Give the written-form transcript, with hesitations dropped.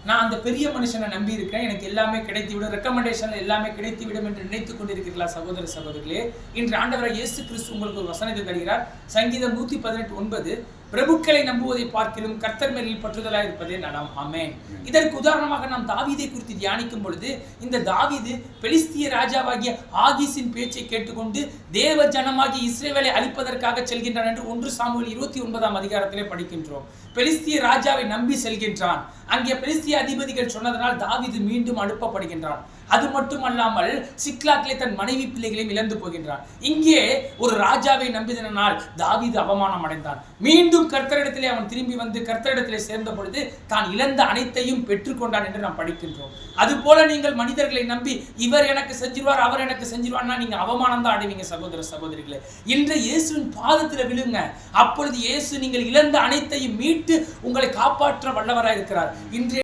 நான் அந்த பெரிய மனுஷனை நம்பி இருக்கேன், எனக்கு எல்லாமே கிடைத்துவிடும், ரெக்கமெண்டேஷன்ல எல்லாமே கிடைத்துவிடும் என்று நினைத்துக் கொண்டிருக்கிறீர்களா சகோதர சகோதரிகளே? இன்று ஆண்டவராகிய இயேசு கிறிஸ்து உங்களுக்கு ஒரு வசனத்தை தருகிறார். சங்கீதம் 118:9, பிரபுக்களை நம்புவதை பார்க்கிலும் கர்த்தர் மேல் பற்றுதலாய் இருப்பதே நலம். ஆமென். இதற்கு உதாரணமாக நாம் தாவீதை குறித்து தியானிக்கும் பொழுது, இந்த தாவீது பெலிஸ்திய ராஜாவாகிய ஆகீசின் பேச்சை கேட்டுக்கொண்டு தேவ ஜனமாகிய இஸ்ரவேலை அழிப்பதற்காக செல்கின்றான் என்று 1 சாமுவேல் 29ஆம் அதிகாரத்திலே படிக்கின்றோம். பெலிஸ்திய ராஜாவை நம்பி செல்கின்றான். அங்கே பெலிஸ்திய அதிபதிகள் சொன்னதனால் தாவீது மீண்டும் அனுப்பப்படுகின்றான். அது மட்டுமல்லாமல் சிக்லாக்கிலே தன் மனைவி பிள்ளைகளையும் இழந்து போகின்றான். இங்கே ஒரு ராஜாவை நம்பிதனால் தாவீது அவமானம் அடைந்தான். மீண்டும் கர்த்தரிடத்திலே அவன் திரும்பி வந்து கர்த்தரிடத்திலே சேர்ந்த பொழுது தான் இழந்த அனைத்தையும் பெற்றுக்கொண்டான் என்று நாம் படிக்கின்றோம். அது போல நீங்கள் மனிதர்களை நம்பி இவர் எனக்கு செஞ்சிருவார், அவர் எனக்கு செஞ்சிருவார்னா நீங்க அவமானம் தான் அடைவீங்க சகோதர சகோதரிகளே. இன்று இயேசுவின் பாதத்தில் விழுங்க. அப்பொழுது இயேசு நீங்கள் இழந்த அனைத்தையும் மீட்டு உங்களை காப்பாற்ற வல்லவராய் இருக்கிறார். இன்று